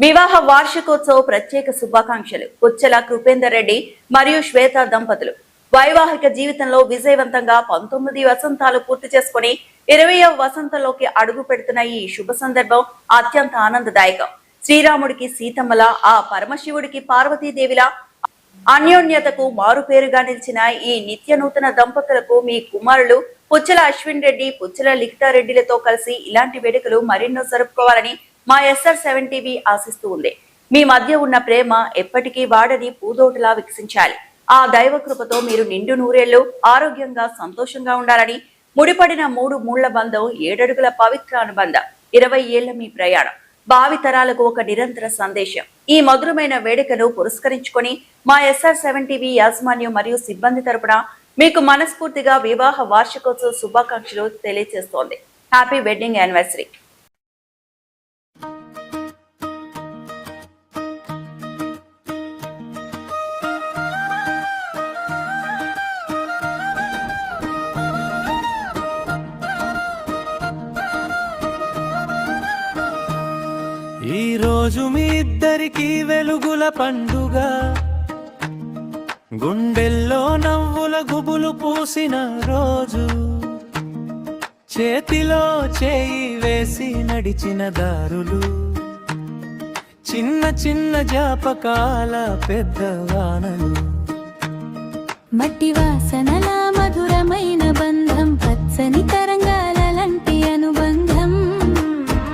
వివాహ వార్షికోత్సవ ప్రత్యేక శుభాకాంక్షలు. కుచ్చెల కృపేందర్ రెడ్డి మరియు శ్వేత దంపతులు వైవాహిక జీవితంలో విజయవంతంగా 19 వసంతాలు పూర్తి చేసుకుని 20వ వసంతంలోకి అడుగు పెడుతున్న ఈ శుభ సందర్భం అత్యంత ఆనందదాయకం. శ్రీరాముడికి సీతమ్మల, ఆ పరమశివుడికి పార్వతీదేవిలా అన్యోన్యతకు మారుపేరుగా నిలిచిన ఈ నిత్య నూతన దంపతులకు మీ కుమారులు పుచ్చల అశ్విన్ రెడ్డి, పుచ్చల లిఖితారెడ్డిలతో కలిసి ఇలాంటి వేడుకలు మరెన్నో జరుపుకోవాలని మా SR7 టీవీ ఆశిస్తూ ఉంది. మీ మధ్య ఉన్న ప్రేమ ఎప్పటికీ వాడని పూదోటలా వికసించాలి. ఆ దైవ కృపతో మీరు నిండు నూరేళ్లు ఆరోగ్యంగా సంతోషంగా ఉండాలని, ముడిపడిన 3 మూళ్ల బంధం, 7 అడుగుల పవిత్ర అనుబంధం, 20 ఏళ్ల మీ ప్రయాణం భావి తరాలకు ఒక నిరంతర సందేశం. ఈ మధురమైన వేడుకను పురస్కరించుకొని మా SR7 టీవీ యాజమాన్యం మరియు సిబ్బంది తరపున మీకు మనస్ఫూర్తిగా వివాహ వార్షికోత్సవ శుభాకాంక్షలు తెలియజేస్తోంది. Happy wedding anniversary. ఈ రోజు మీ ఇద్దరికి వెలుగుల పండుగ, గుండెల్లో నవ్వుల గుబులు పూసిన రోజు, చేతిలో చేయి వేసి నడిచిన దారులు, చిన్న చిన్న జ్ఞాపకాల పెద్ద వానలు, మట్టి వాసనల మధురమైన బంధం, పచ్చని తర